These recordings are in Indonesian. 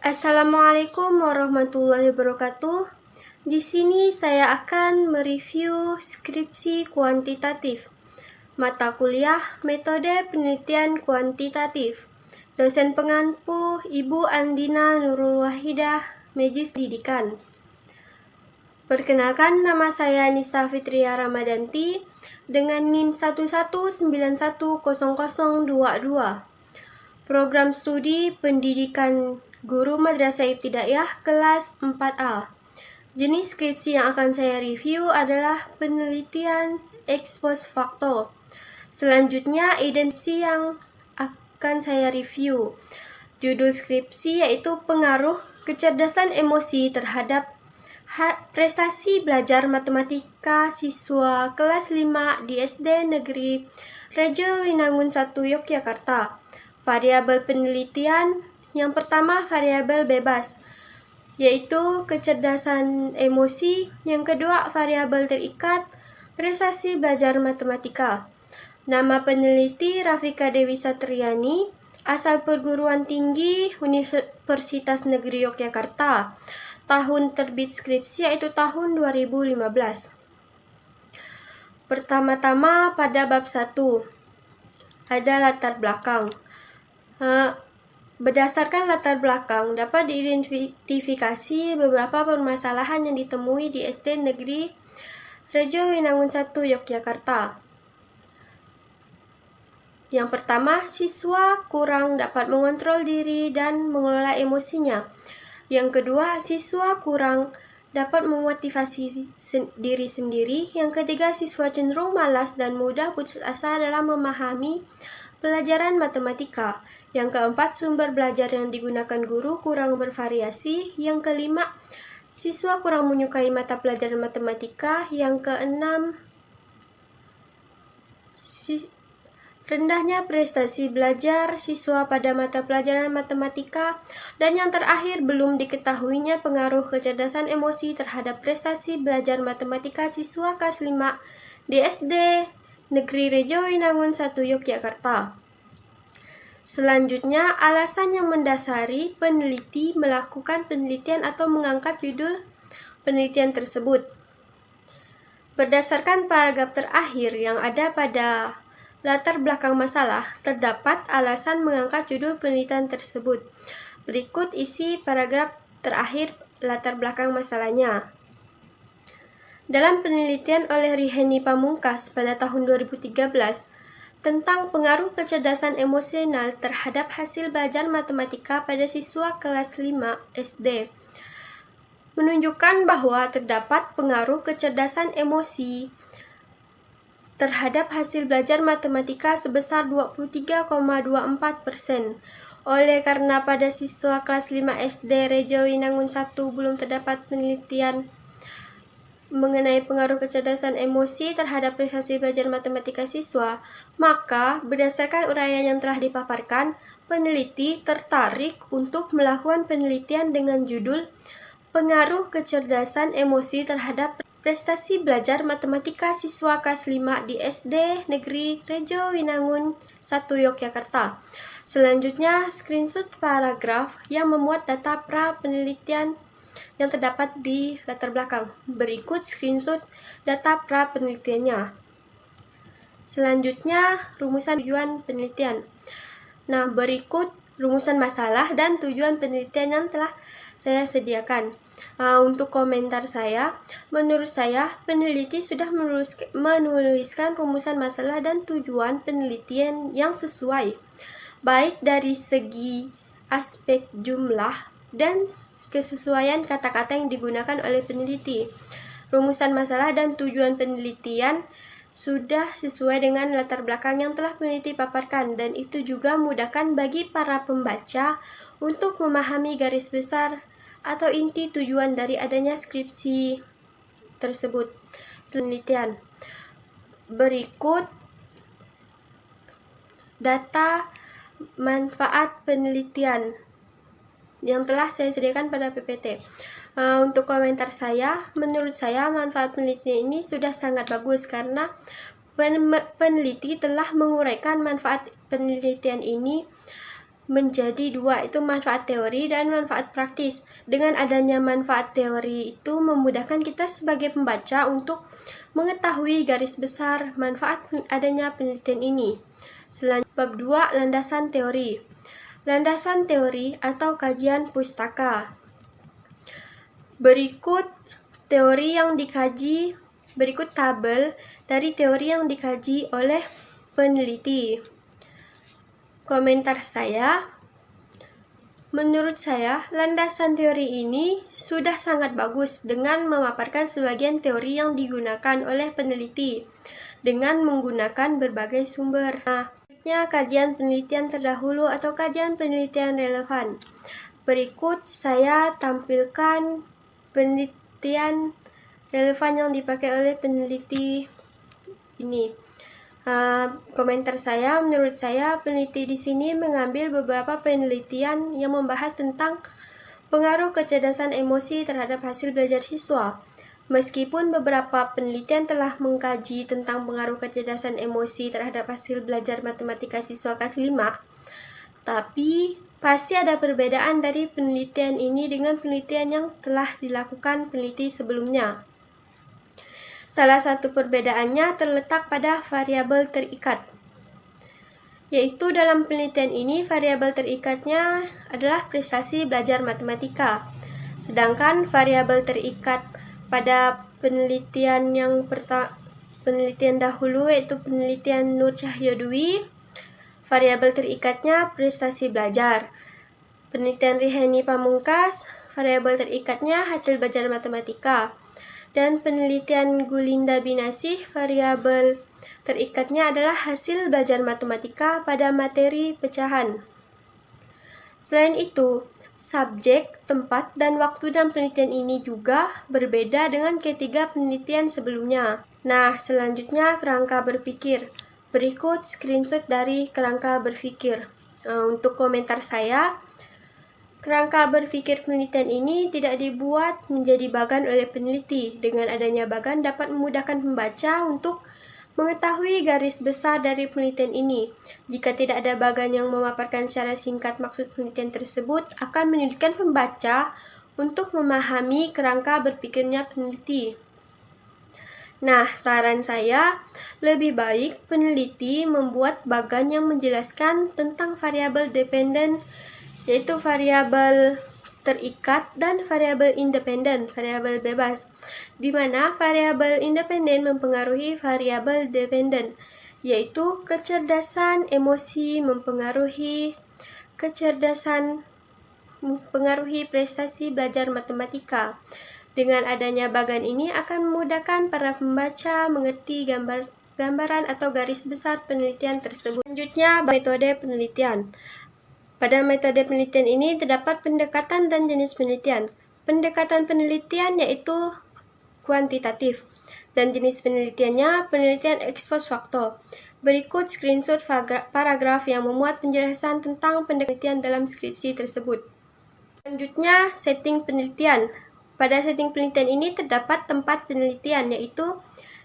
Assalamualaikum warahmatullahi wabarakatuh. Di sini saya akan mereview skripsi kuantitatif. Mata kuliah Metode Penelitian Kuantitatif. Dosen pengampu Ibu Andina Nurul Wahidah, Majlis Pendidikan. Perkenalkan, nama saya Nisa Fitria Ramadanti dengan NIM 11910022. Program Studi Pendidikan Guru Madrasah Ibtidaiyah kelas 4A. Jenis skripsi yang akan saya review adalah penelitian ex post facto. Selanjutnya, identifikasi yang akan saya review. Judul skripsi yaitu pengaruh kecerdasan emosi terhadap prestasi belajar matematika siswa kelas 5 di SD Negeri Rejo Winangun 1 Yogyakarta. Variabel penelitian yang pertama, variabel bebas, yaitu kecerdasan emosi. Yang kedua, variabel terikat, prestasi belajar matematika. Nama peneliti Rafika Dewi Satriani, asal perguruan tinggi Universitas Negeri Yogyakarta. Tahun terbit skripsi yaitu tahun 2015. Pertama-tama pada bab 1 ada latar belakang. Berdasarkan latar belakang, dapat diidentifikasi beberapa permasalahan yang ditemui di SD Negeri Rejo Winangun 1 Yogyakarta. Yang pertama, siswa kurang dapat mengontrol diri dan mengelola emosinya. Yang kedua, siswa kurang dapat memotivasi diri sendiri. Yang ketiga, siswa cenderung malas dan mudah putus asa dalam memahami pelajaran matematika. Yang keempat, sumber belajar yang digunakan guru kurang bervariasi. Yang kelima, siswa kurang menyukai mata pelajaran matematika. Yang keenam, rendahnya prestasi belajar siswa pada mata pelajaran matematika. Dan yang terakhir, belum diketahuinya pengaruh kecerdasan emosi terhadap prestasi belajar matematika siswa kelas 5 di SD Negeri Rejo Winangun 1 Yogyakarta. Selanjutnya, alasan yang mendasari peneliti melakukan penelitian atau mengangkat judul penelitian tersebut. Berdasarkan paragraf terakhir yang ada pada latar belakang masalah, terdapat alasan mengangkat judul penelitian tersebut. Berikut isi paragraf terakhir latar belakang masalahnya. Dalam penelitian oleh Riheni Pamungkas pada tahun 2013 tentang pengaruh kecerdasan emosional terhadap hasil belajar matematika pada siswa kelas 5 SD, menunjukkan bahwa terdapat pengaruh kecerdasan emosi terhadap hasil belajar matematika sebesar 23,24%. Oleh karena pada siswa kelas 5 SD Rejo Winangun 1 belum terdapat penelitian mengenai pengaruh kecerdasan emosi terhadap prestasi belajar matematika siswa, maka berdasarkan uraian yang telah dipaparkan, peneliti tertarik untuk melakukan penelitian dengan judul pengaruh kecerdasan emosi terhadap prestasi belajar matematika siswa kelas 5 di SD Negeri Rejo Winangun 1 Yogyakarta. Selanjutnya, screenshot paragraf yang memuat data pra penelitian yang terdapat di latar belakang. Berikut screenshot data pra penelitiannya. Selanjutnya, rumusan tujuan penelitian. Nah, berikut rumusan masalah dan tujuan penelitian yang telah saya sediakan. Untuk komentar saya, menurut saya peneliti sudah menuliskan rumusan masalah dan tujuan penelitian yang sesuai, baik dari segi aspek jumlah dan kesesuaian kata-kata yang digunakan oleh peneliti. Rumusan masalah dan tujuan penelitian sudah sesuai dengan latar belakang yang telah peneliti paparkan, dan itu juga memudahkan bagi para pembaca untuk memahami garis besar atau inti tujuan dari adanya skripsi tersebut. Penelitian. Berikut data manfaat penelitian yang telah saya sediakan pada PPT. Untuk komentar saya, menurut saya manfaat penelitian ini sudah sangat bagus karena peneliti telah menguraikan manfaat penelitian ini menjadi dua, itu manfaat teori dan manfaat praktis. Dengan adanya manfaat teori itu memudahkan kita sebagai pembaca untuk mengetahui garis besar manfaat adanya penelitian ini. Selanjutnya, bab 2, landasan teori. Landasan teori atau kajian pustaka. Berikut tabel dari teori yang dikaji oleh peneliti. Komentar saya, menurut saya, landasan teori ini sudah sangat bagus dengan memaparkan sebagian teori yang digunakan oleh peneliti dengan menggunakan berbagai sumber. Selanjutnya, kajian penelitian terdahulu atau kajian penelitian relevan. Berikut saya tampilkan penelitian relevan yang dipakai oleh peneliti ini. Komentar saya, menurut saya peneliti di sini mengambil beberapa penelitian yang membahas tentang pengaruh kecerdasan emosi terhadap hasil belajar siswa. Meskipun beberapa penelitian telah mengkaji tentang pengaruh kecerdasan emosi terhadap hasil belajar matematika siswa kelas 5, tapi pasti ada perbedaan dari penelitian ini dengan penelitian yang telah dilakukan peneliti sebelumnya. Salah satu perbedaannya terletak pada variabel terikat, yaitu dalam penelitian ini variabel terikatnya adalah prestasi belajar matematika, sedangkan variabel terikat pada penelitian dahulu yaitu penelitian Nur Cahyo Dwi, variabel terikatnya prestasi belajar. Penelitian Riheni Pamungkas, variabel terikatnya hasil belajar matematika. Dan penelitian Gulinda Binasih, variabel terikatnya adalah hasil belajar matematika pada materi pecahan. Selain itu, subjek, tempat, dan waktu dalam penelitian ini juga berbeda dengan ketiga penelitian sebelumnya. Nah, selanjutnya kerangka berpikir. Berikut screenshot dari kerangka berpikir. Untuk komentar saya, kerangka berpikir penelitian ini tidak dibuat menjadi bagan oleh peneliti. Dengan adanya bagan dapat memudahkan pembaca untuk mengetahui garis besar dari penelitian ini. Jika tidak ada bagan yang memaparkan secara singkat maksud penelitian tersebut, akan menyulitkan pembaca untuk memahami kerangka berpikirnya peneliti. Nah, saran saya, lebih baik peneliti membuat bagan yang menjelaskan tentang variabel dependen, yaitu variabel terikat dan variabel independen, variabel bebas, di mana variabel independen mempengaruhi variabel dependen, yaitu kecerdasan emosi mempengaruhi prestasi belajar matematika. Dengan adanya bagan ini akan memudahkan para pembaca mengerti gambaran atau garis besar penelitian tersebut. Selanjutnya, metode penelitian. Pada metode penelitian ini terdapat pendekatan dan jenis penelitian. Pendekatan penelitian yaitu kuantitatif, dan jenis penelitiannya penelitian ex post facto. Berikut screenshot paragraf yang memuat penjelasan tentang penelitian dalam skripsi tersebut. Selanjutnya, setting penelitian. Pada setting penelitian ini terdapat tempat penelitian, yaitu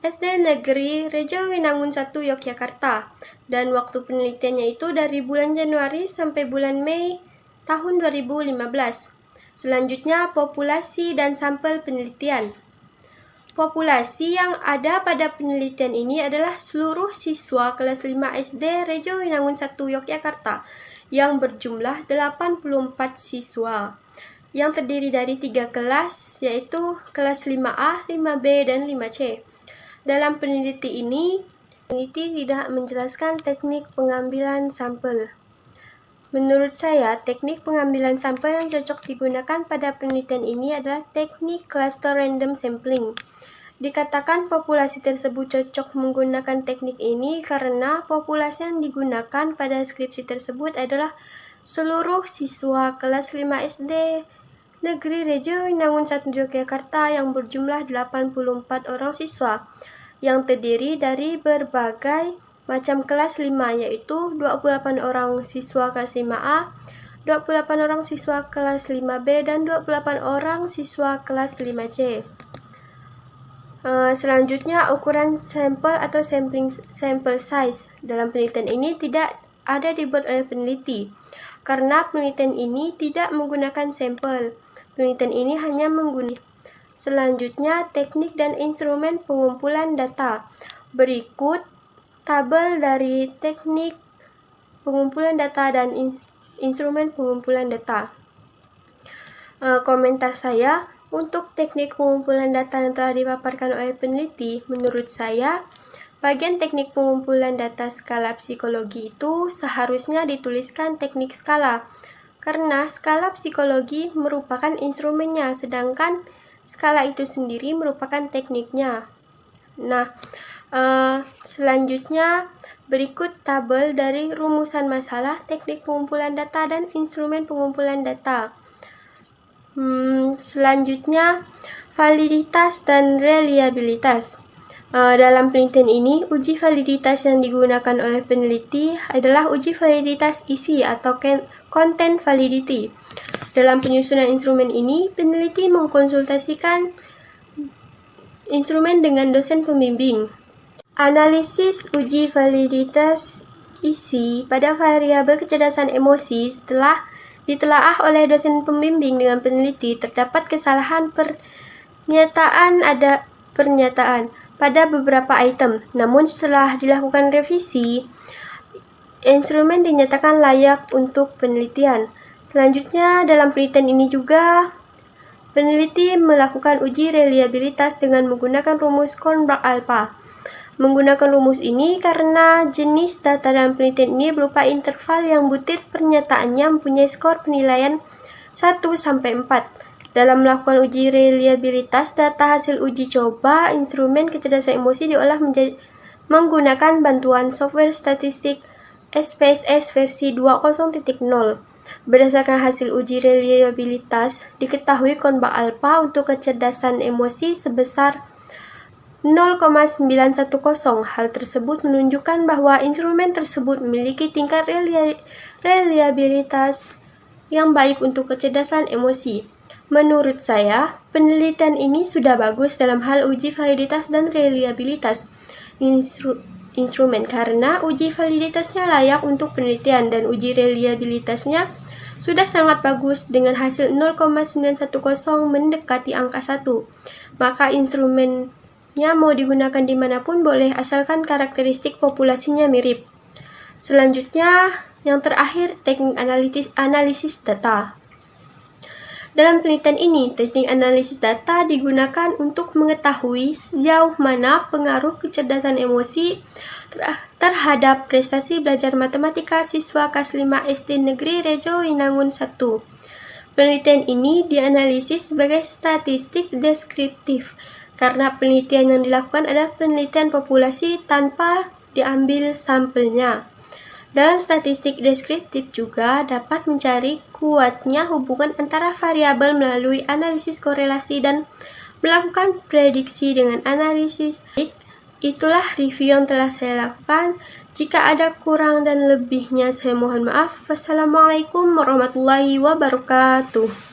SD Negeri Rejo Winangun 1 Yogyakarta, dan waktu penelitiannya itu dari bulan Januari sampai bulan Mei tahun 2015. Selanjutnya, populasi dan sampel penelitian. Populasi yang ada pada penelitian ini adalah seluruh siswa kelas 5 SD Rejo Winangun 1 Yogyakarta yang berjumlah 84 siswa, yang terdiri dari 3 kelas, yaitu kelas 5A, 5B, dan 5C. Dalam peneliti ini, peneliti tidak menjelaskan teknik pengambilan sampel. Menurut saya, teknik pengambilan sampel yang cocok digunakan pada penelitian ini adalah teknik cluster random sampling. Dikatakan populasi tersebut cocok menggunakan teknik ini karena populasi yang digunakan pada skripsi tersebut adalah seluruh siswa kelas 5 SD Negeri Rejo Winangun 1 Yogyakarta yang berjumlah 84 orang siswa, yang terdiri dari berbagai macam kelas 5, yaitu 28 orang siswa kelas 5A, 28 orang siswa kelas 5B, dan 28 orang siswa kelas 5C. Selanjutnya, ukuran sampel atau sample size dalam penelitian ini tidak ada dibuat oleh peneliti. karena penelitian ini tidak menggunakan sampel. Penelitian ini hanya menggunakan. Selanjutnya, teknik dan instrumen pengumpulan data. Berikut tabel dari teknik pengumpulan data dan instrumen pengumpulan data. Komentar saya, untuk teknik pengumpulan data yang telah dipaparkan oleh peneliti, menurut saya, bagian teknik pengumpulan data skala psikologi itu seharusnya dituliskan teknik skala, karena skala psikologi merupakan instrumennya, sedangkan skala itu sendiri merupakan tekniknya. Nah, selanjutnya berikut tabel dari rumusan masalah, teknik pengumpulan data, dan instrumen pengumpulan data. Selanjutnya, validitas dan reliabilitas. Dalam penelitian ini, uji validitas yang digunakan oleh peneliti adalah uji validitas isi atau content validity. Dalam penyusunan instrumen ini, peneliti mengkonsultasikan instrumen dengan dosen pembimbing. Analisis uji validitas isi pada variabel kecerdasan emosi setelah ditelaah oleh dosen pembimbing dengan peneliti, terdapat kesalahan pernyataan pada beberapa item. Namun setelah dilakukan revisi, instrumen dinyatakan layak untuk penelitian. Selanjutnya, dalam penelitian ini juga peneliti melakukan uji reliabilitas dengan menggunakan rumus Kornberg-Alpha. Menggunakan rumus ini karena jenis data dalam penelitian ini berupa interval yang butir pernyataannya mempunyai skor penilaian 1-4. Dalam melakukan uji reliabilitas data hasil uji coba, instrumen kecerdasan emosi diolah menggunakan bantuan software statistik SPSS versi 2.0. Berdasarkan hasil uji reliabilitas, diketahui Kornberg-Alpha untuk kecerdasan emosi sebesar 0,910. Hal tersebut menunjukkan bahwa instrumen tersebut memiliki tingkat reliabilitas yang baik untuk kecerdasan emosi. Menurut saya, penelitian ini sudah bagus dalam hal uji validitas dan reliabilitas instrumen karena uji validitasnya layak untuk penelitian dan uji reliabilitasnya sudah sangat bagus dengan hasil 0,910 mendekati angka 1. Maka instrumennya mau digunakan dimanapun boleh asalkan karakteristik populasinya mirip. Selanjutnya, yang terakhir, teknik analisis data. Dalam penelitian ini, teknik analisis data digunakan untuk mengetahui sejauh mana pengaruh kecerdasan emosi terhadap prestasi belajar matematika siswa kelas 5 SD Negeri Rejo Winangun 1. Penelitian ini dianalisis sebagai statistik deskriptif, karena penelitian yang dilakukan adalah penelitian populasi tanpa diambil sampelnya. Dalam statistik deskriptif juga dapat mencari kuatnya hubungan antara variabel melalui analisis korelasi dan melakukan prediksi dengan analisis. Itulah review yang telah saya lakukan. Jika ada kurang dan lebihnya saya mohon maaf. Wassalamualaikum warahmatullahi wabarakatuh.